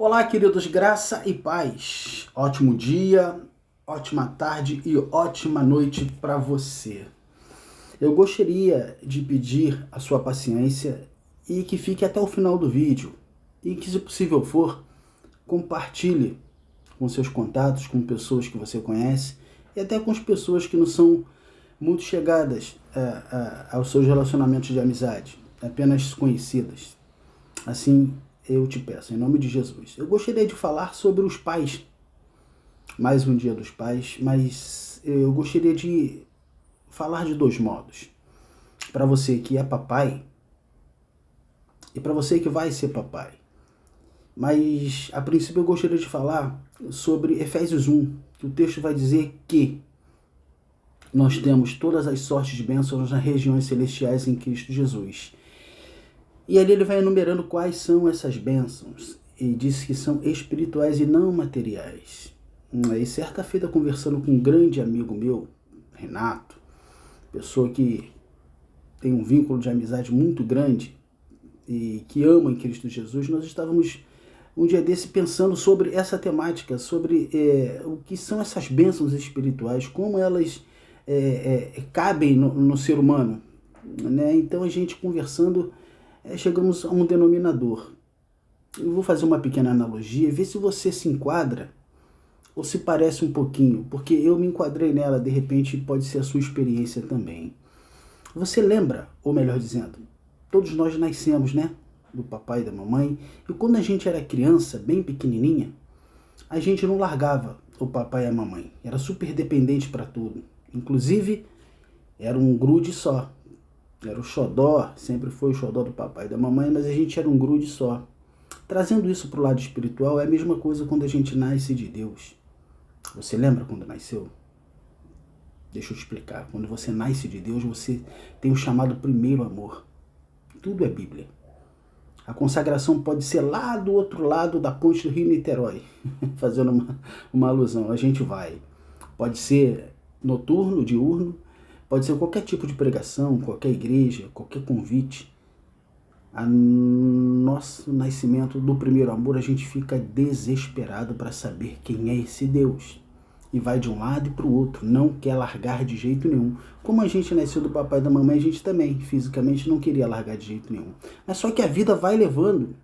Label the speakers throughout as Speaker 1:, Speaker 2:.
Speaker 1: Olá, queridos, graça e paz. Ótimo dia, ótima tarde e ótima noite para você. Eu gostaria de pedir a sua paciência e que fique até o final do vídeo e que, se possível for, compartilhe com seus contatos, com pessoas que você conhece e até com as pessoas que não são muito chegadas aos seus relacionamentos de amizade, apenas conhecidas. Assim, eu te peço, em nome de Jesus. Eu gostaria de falar sobre os pais, mais um dia dos pais, mas eu gostaria de falar de dois modos. Para você que é papai e para você que vai ser papai. Mas, a princípio, eu gostaria de falar sobre Efésios 1, que o texto vai dizer que nós temos todas as sortes de bênçãos nas regiões celestiais em Cristo Jesus. E ali ele vai enumerando quais são essas bênçãos. E diz que são espirituais e não materiais. E certa feita, conversando com um grande amigo meu, Renato, pessoa que tem um vínculo de amizade muito grande e que ama em Cristo Jesus, nós estávamos um dia desse pensando sobre essa temática, sobre o que são essas bênçãos espirituais, como elas cabem no ser humano. Né? Então a gente conversando, chegamos a um denominador. Eu vou fazer uma pequena analogia, ver se você se enquadra ou se parece um pouquinho, porque eu me enquadrei nela, de repente pode ser a sua experiência também. Você lembra, ou melhor dizendo, todos nós nascemos, né? Do papai e da mamãe, e quando a gente era criança, bem pequenininha, a gente não largava o papai e a mamãe, era super dependente para tudo. Inclusive, era um grude só. Era o xodó, sempre foi o xodó do papai e da mamãe, mas a gente era um grude só. Trazendo isso para o lado espiritual, é a mesma coisa quando a gente nasce de Deus. Você lembra quando nasceu? Deixa eu explicar. Quando você nasce de Deus, você tem o chamado primeiro amor. Tudo é Bíblia. A consagração pode ser lá do outro lado da ponte do Rio Niterói, fazendo uma alusão. A gente vai. Pode ser noturno, diurno, pode ser qualquer tipo de pregação, qualquer igreja, qualquer convite. A nosso nascimento do primeiro amor, a gente fica desesperado para saber quem é esse Deus. E vai de um lado e para o outro, não quer largar de jeito nenhum. Como a gente nasceu do papai e da mamãe, a gente também, fisicamente, não queria largar de jeito nenhum. Mas só que a vida vai levando,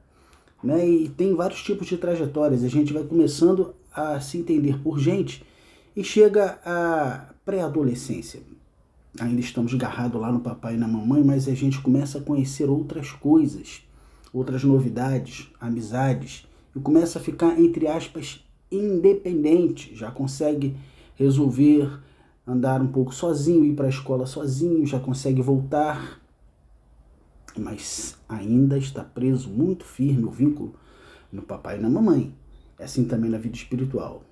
Speaker 1: né? E tem vários tipos de trajetórias. A gente vai começando a se entender por gente e chega à pré-adolescência. Ainda estamos agarrados lá no papai e na mamãe, mas a gente começa a conhecer outras coisas, outras novidades, amizades, e começa a ficar, entre aspas, independente, já consegue resolver andar um pouco sozinho, ir para a escola sozinho, já consegue voltar, mas ainda está preso muito firme o vínculo no papai e na mamãe. É assim também na vida espiritual.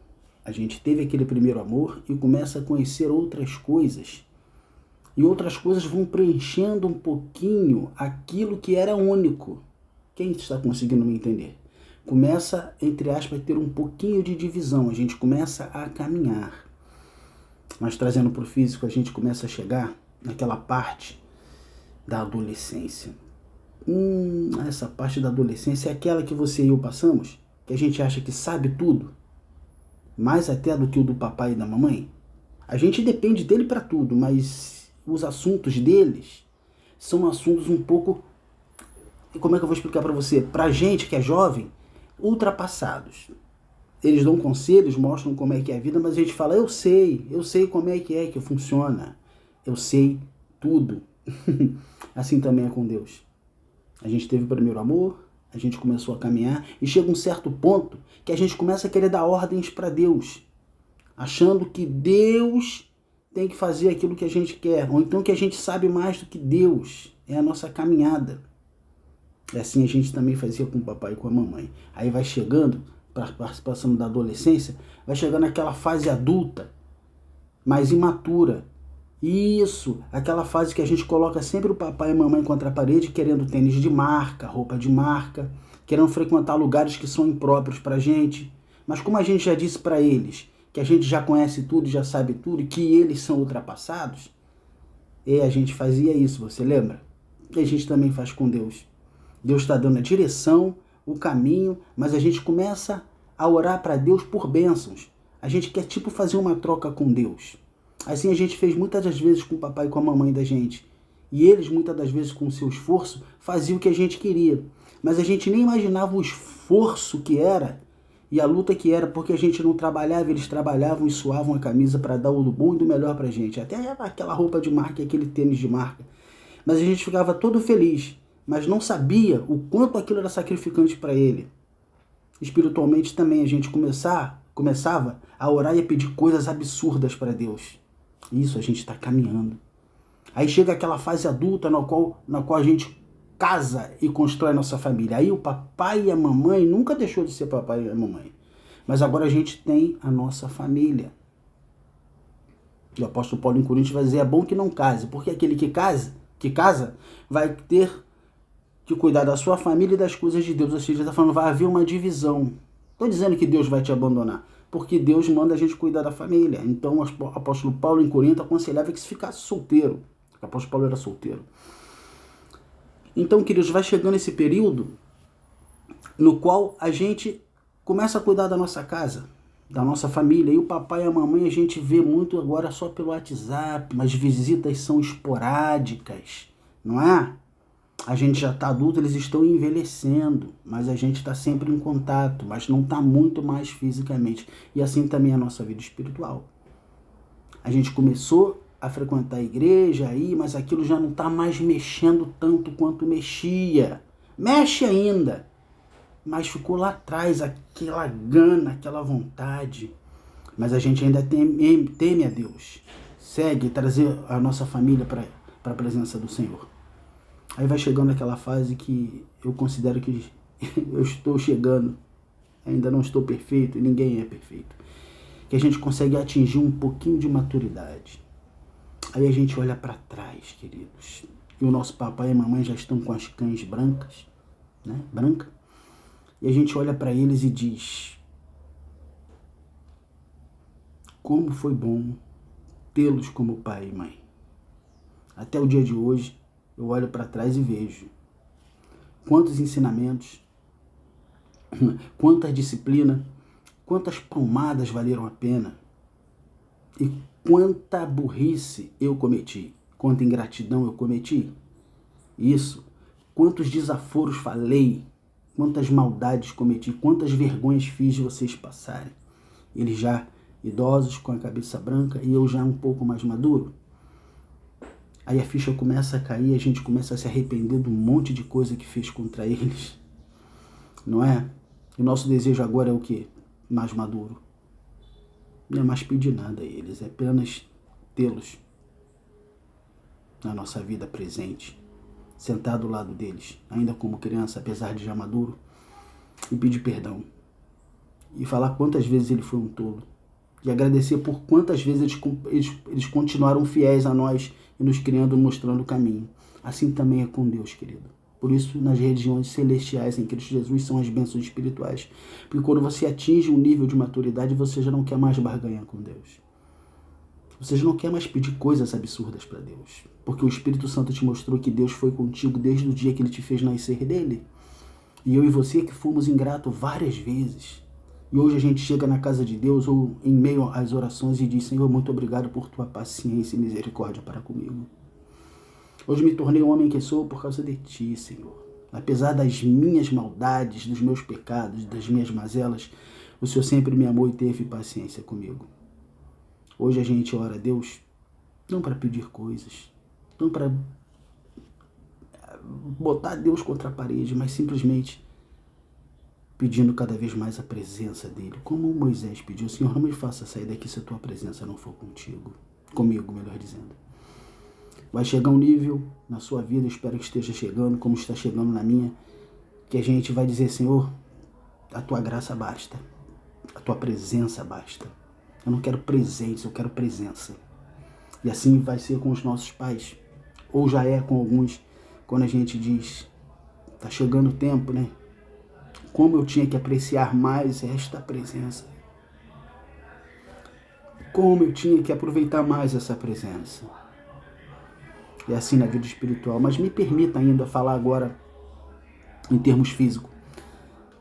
Speaker 1: A gente teve aquele primeiro amor e começa a conhecer outras coisas. E outras coisas vão preenchendo um pouquinho aquilo que era único. Quem está conseguindo me entender? Começa, entre aspas, a ter um pouquinho de divisão. A gente começa a caminhar. Mas trazendo para o físico, a gente começa a chegar naquela parte da adolescência. Essa parte da adolescência é aquela que você e eu passamos, que a gente acha que sabe tudo, mais até do que o do papai e da mamãe. A gente depende dele para tudo, mas os assuntos deles são assuntos um pouco, como é que eu vou explicar para você? Pra gente que é jovem, ultrapassados. Eles dão conselhos, mostram como é que é a vida, mas a gente fala, eu sei como é que funciona. Eu sei tudo. Assim também é com Deus. A gente teve o primeiro amor, a gente começou a caminhar e chega um certo ponto que a gente começa a querer dar ordens para Deus, achando que Deus tem que fazer aquilo que a gente quer, ou então que a gente sabe mais do que Deus. É a nossa caminhada. E assim a gente também fazia com o papai e com a mamãe. Aí vai chegando, passando da adolescência, vai chegando naquela fase adulta, mais imatura. Isso, aquela fase que a gente coloca sempre o papai e a mamãe contra a parede, querendo tênis de marca, roupa de marca, querendo frequentar lugares que são impróprios pra gente. Mas como a gente já disse para eles, que a gente já conhece tudo, já sabe tudo, e que eles são ultrapassados, e a gente fazia isso, você lembra? E a gente também faz com Deus. Deus está dando a direção, o caminho, mas a gente começa a orar para Deus por bênçãos. A gente quer tipo fazer uma troca com Deus. Assim a gente fez muitas das vezes com o papai e com a mamãe da gente. E eles, muitas das vezes, com o seu esforço, faziam o que a gente queria. Mas a gente nem imaginava o esforço que era e a luta que era, porque a gente não trabalhava, eles trabalhavam e suavam a camisa para dar o bom e do melhor pra gente. Até aquela roupa de marca e aquele tênis de marca. Mas a gente ficava todo feliz, mas não sabia o quanto aquilo era sacrificante para ele. Espiritualmente também a gente começava a orar e a pedir coisas absurdas para Deus. Isso, a gente está caminhando. Aí chega aquela fase adulta na qual a gente casa e constrói a nossa família. Aí o papai e a mamãe nunca deixou de ser papai e a mamãe. Mas agora a gente tem a nossa família. E o apóstolo Paulo em Coríntios vai dizer, é bom que não case, porque aquele que casa, vai ter que cuidar da sua família e das coisas de Deus. Ou seja, ele está falando, vai haver uma divisão. Estou dizendo que Deus vai te abandonar, porque Deus manda a gente cuidar da família. Então o apóstolo Paulo em Corinto aconselhava que se ficasse solteiro. O apóstolo Paulo era solteiro. Então, queridos, vai chegando esse período no qual a gente começa a cuidar da nossa casa, da nossa família. E o papai e a mamãe a gente vê muito agora só pelo WhatsApp, mas visitas são esporádicas, não é? A gente já está adulto, eles estão envelhecendo, mas a gente está sempre em contato, mas não está muito mais fisicamente. E assim também é a nossa vida espiritual. A gente começou a frequentar a igreja aí, mas aquilo já não está mais mexendo tanto quanto mexia. Mexe ainda, mas ficou lá atrás aquela gana, aquela vontade. Mas a gente ainda teme a Deus. Segue trazer a nossa família para a presença do Senhor. Aí vai chegando aquela fase que eu considero que eu estou chegando. Ainda não estou perfeito e ninguém é perfeito. Que a gente consegue atingir um pouquinho de maturidade. Aí a gente olha para trás, queridos. E o nosso papai e mamãe já estão com as cães brancas, né? Branca. E a gente olha para eles e diz: como foi bom tê-los como pai e mãe. Até o dia de hoje, eu olho para trás e vejo quantos ensinamentos, quanta disciplina, quantas palmadas valeram a pena e quanta burrice eu cometi, quanta ingratidão eu cometi. Isso, quantos desaforos falei, quantas maldades cometi, quantas vergonhas fiz de vocês passarem. Eles já idosos, com a cabeça branca, e eu já um pouco mais maduro. Aí a ficha começa a cair, a gente começa a se arrepender de um monte de coisa que fez contra eles. Não é? E o nosso desejo agora é o quê? Mais maduro. Não é mais pedir nada a eles, é apenas tê-los na nossa vida presente, sentado ao lado deles, ainda como criança, apesar de já maduro, e pedir perdão. E falar quantas vezes ele foi um tolo. E agradecer por quantas vezes eles continuaram fiéis a nós e nos criando, mostrando o caminho. Assim também é com Deus, querido. Por isso, nas regiões celestiais em Cristo Jesus são as bênçãos espirituais. Porque quando você atinge um nível de maturidade, você já não quer mais barganhar com Deus. Você já não quer mais pedir coisas absurdas para Deus. Porque o Espírito Santo te mostrou que Deus foi contigo desde o dia que ele te fez nascer dele. E eu e você que fomos ingratos várias vezes. E hoje a gente chega na casa de Deus ou em meio às orações e diz: Senhor, muito obrigado por tua paciência e misericórdia para comigo. Hoje me tornei o homem que sou por causa de ti, Senhor. Apesar das minhas maldades, dos meus pecados, das minhas mazelas, o Senhor sempre me amou e teve paciência comigo. Hoje a gente ora a Deus não para pedir coisas, não para botar Deus contra a parede, mas simplesmente pedindo cada vez mais a presença dele. Como Moisés pediu: Senhor, não me faça sair daqui se a tua presença não for comigo, melhor dizendo. Vai chegar um nível na sua vida, eu espero que esteja chegando, como está chegando na minha, que a gente vai dizer: Senhor, a tua graça basta, a tua presença basta. Eu não quero presentes, eu quero presença. E assim vai ser com os nossos pais, ou já é com alguns, quando a gente diz: tá chegando o tempo, né? Como eu tinha que apreciar mais esta presença. Como eu tinha que aproveitar mais essa presença. E assim na vida espiritual. Mas me permita ainda falar agora em termos físicos.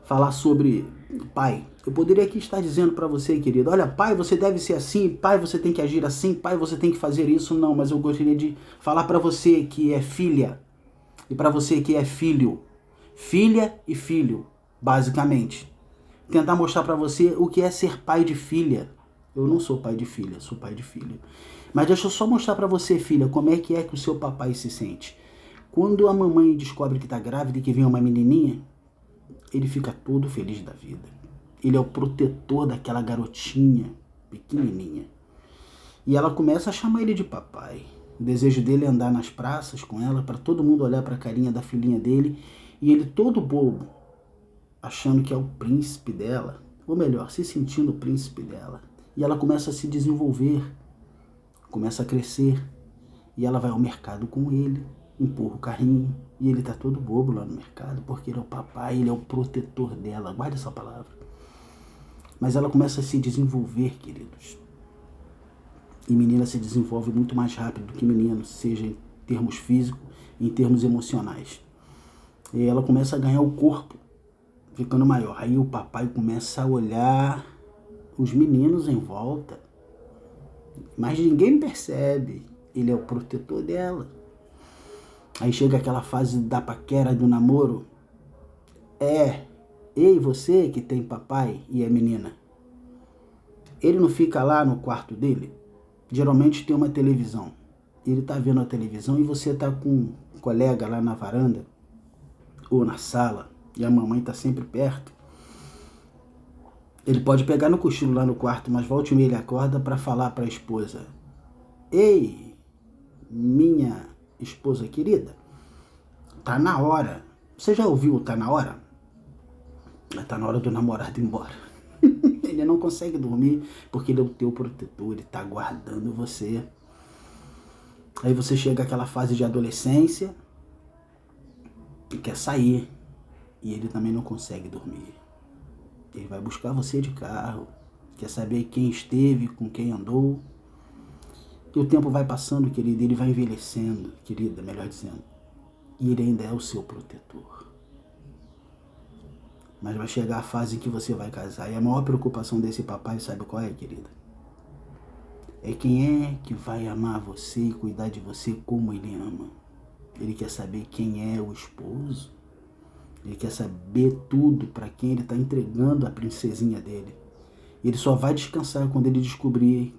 Speaker 1: falar sobre pai. Eu poderia aqui estar dizendo para você, querido, olha, pai, você deve ser assim, pai, você tem que agir assim, pai, você tem que fazer isso. Não, mas eu gostaria de falar para você que é filha e para você que é filho. Filha e filho, basicamente. Tentar mostrar para você o que é ser pai de filha. Eu não sou pai de filha, sou pai de filho. Mas deixa eu só mostrar para você, filha, como é que o seu papai se sente. Quando a mamãe descobre que está grávida e que vem uma menininha, ele fica todo feliz da vida. Ele é o protetor daquela garotinha pequenininha. E ela começa a chamar ele de papai. O desejo dele é andar nas praças com ela, para todo mundo olhar para a carinha da filhinha dele. E ele todo bobo, achando que é o príncipe dela. Ou melhor, se sentindo o príncipe dela. E ela começa a se desenvolver, começa a crescer. E ela vai ao mercado com ele, empurra o carrinho. E ele tá todo bobo lá no mercado, porque ele é o papai, ele é o protetor dela. Guarda essa palavra. Mas ela começa a se desenvolver, queridos. E menina se desenvolve muito mais rápido do que menino, seja em termos físicos e em termos emocionais. E ela começa a ganhar o corpo, ficando maior. Aí o papai começa a olhar os meninos em volta. Mas ninguém percebe. Ele é o protetor dela. Aí chega aquela fase da paquera, do namoro. Ei, você que tem papai e é menina. Ele não fica lá no quarto dele? Geralmente tem uma televisão. Ele tá vendo a televisão e você tá com um colega lá na varanda ou na sala e a mamãe tá sempre perto. Ele pode pegar no cochilo lá no quarto, mas volte e meia ele acorda para falar para a esposa. Ei, minha esposa querida, tá na hora. Você já ouviu o tá na hora? Tá na hora do namorado ir embora. Ele não consegue dormir porque ele é o teu protetor, ele tá guardando você. Aí você chega àquela fase de adolescência e quer sair. E ele também não consegue dormir. Ele vai buscar você de carro, quer saber quem esteve, com quem andou. E o tempo vai passando, querido, ele vai envelhecendo, querida, melhor dizendo. E ele ainda é o seu protetor. Mas vai chegar a fase em que você vai casar. E a maior preocupação desse papai, sabe qual é, querida? É quem é que vai amar você e cuidar de você como ele ama. Ele quer saber quem é o esposo. Ele quer saber tudo para quem ele está entregando a princesinha dele. Ele só vai descansar quando ele descobrir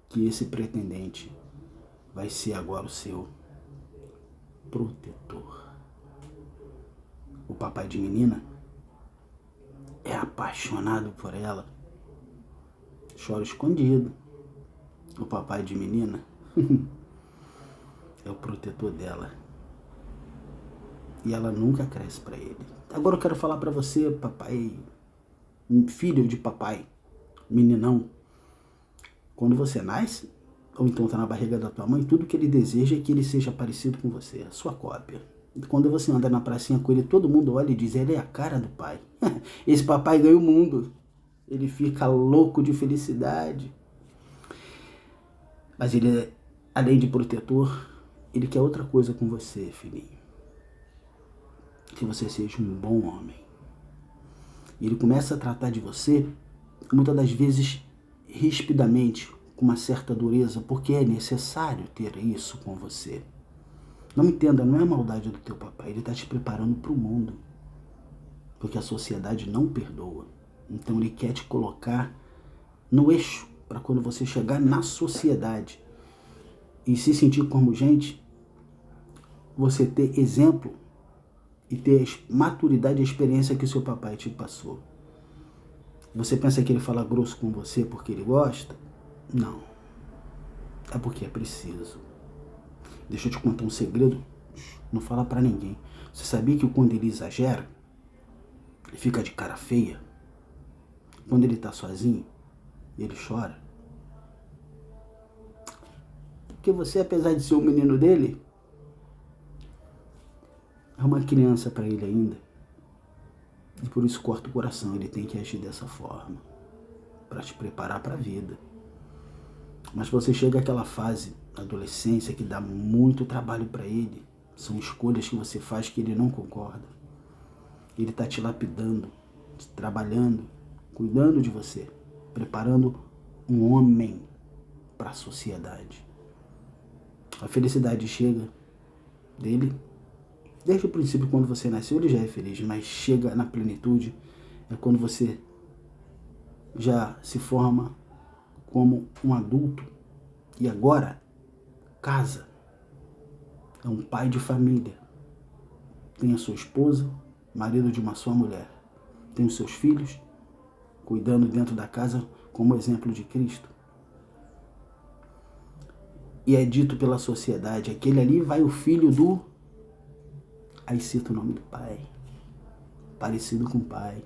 Speaker 1: que esse pretendente vai ser agora o seu protetor. O papai de menina é apaixonado por ela. Chora escondido. O papai de menina é o protetor dela. E ela nunca cresce para ele. Agora eu quero falar para você, papai, filho de papai, meninão. Quando você nasce, ou então está na barriga da tua mãe, tudo que ele deseja é que ele seja parecido com você, a sua cópia. E quando você anda na pracinha com ele, todo mundo olha e diz, ele é a cara do pai. Esse papai ganha o mundo. Ele fica louco de felicidade. Mas ele, além de protetor, ele quer outra coisa com você, filhinho. Que você seja um bom homem. E ele começa a tratar de você, muitas das vezes, rispidamente, com uma certa dureza, porque é necessário ter isso com você. Não entenda, não é a maldade do teu papai, ele está te preparando para o mundo. Porque a sociedade não perdoa. Então ele quer te colocar no eixo, para quando você chegar na sociedade e se sentir como gente, você ter exemplo e ter a maturidade e a experiência que o seu papai te passou. Você pensa que ele fala grosso com você porque ele gosta? Não. É porque é preciso. Deixa eu te contar um segredo. Não fala pra ninguém. Você sabia que quando ele exagera, ele fica de cara feia? Quando ele tá sozinho, ele chora? Porque você, apesar de ser o menino dele, é uma criança para ele ainda. E por isso corta o coração. Ele tem que agir dessa forma. Para te preparar para a vida. Mas você chega àquela fase, na adolescência, que dá muito trabalho para ele. São escolhas que você faz que ele não concorda. Ele está te lapidando, trabalhando, cuidando de você, preparando um homem para a sociedade. A felicidade chega dele desde o princípio. Quando você nasceu, ele já é feliz, mas chega na plenitude é quando você já se forma como um adulto e agora casa. É um pai de família. Tem a sua esposa, marido de uma só mulher. Tem os seus filhos, cuidando dentro da casa como exemplo de Cristo. E é dito pela sociedade, aquele ali vai o filho do... Aí cita o nome do pai, parecido com o pai.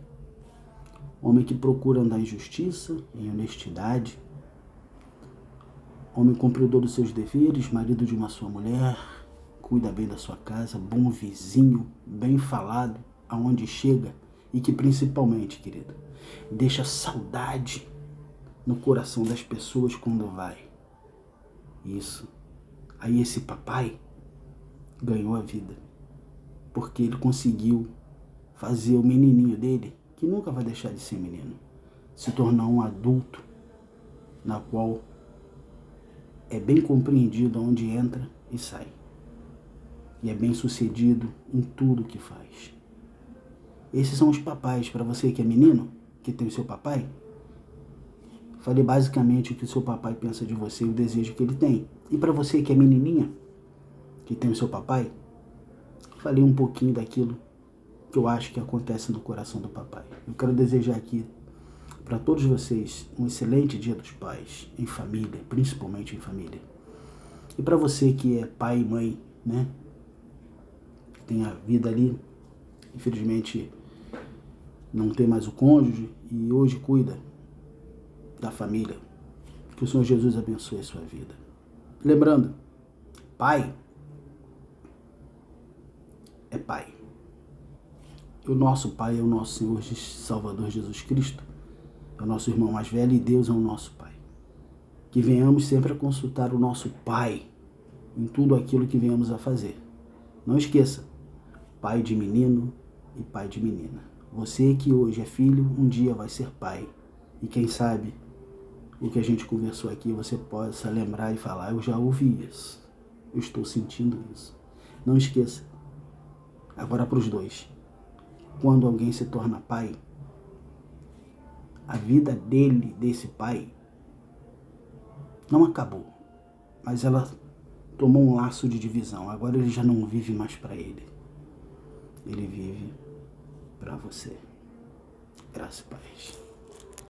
Speaker 1: Homem que procura andar em justiça, em honestidade. Homem cumpridor dos seus deveres, marido de uma só mulher, cuida bem da sua casa, bom vizinho, bem falado, aonde chega e que principalmente, querido, deixa saudade no coração das pessoas quando vai. Isso. Aí esse papai ganhou a vida, porque ele conseguiu fazer o menininho dele, que nunca vai deixar de ser menino, se tornar um adulto na qual é bem compreendido onde entra e sai. E é bem sucedido em tudo que faz. Esses são os papais. Para você que é menino, que tem o seu papai, falei basicamente o que o seu papai pensa de você e o desejo que ele tem. E para você que é menininha, que tem o seu papai, falei um pouquinho daquilo que eu acho que acontece no coração do papai. Eu quero desejar aqui para todos vocês um excelente Dia dos Pais, em família, principalmente em família. E para você que é pai e mãe, né? Tem a vida ali, infelizmente não tem mais o cônjuge e hoje cuida da família. Que o Senhor Jesus abençoe a sua vida. Lembrando, pai é pai. E o nosso pai é o nosso Senhor Salvador Jesus Cristo. É o nosso irmão mais velho e Deus é o nosso pai. Que venhamos sempre a consultar o nosso pai em tudo aquilo que venhamos a fazer. Não esqueça, pai de menino e pai de menina. Você que hoje é filho, um dia vai ser pai. E quem sabe o que a gente conversou aqui você possa lembrar e falar, eu já ouvi isso, eu estou sentindo isso. Não esqueça, agora para os dois, quando alguém se torna pai, a vida dele, desse pai, não acabou, mas ela tomou um laço de divisão. Agora ele já não vive mais para ele. Ele vive para você. Graça e paz.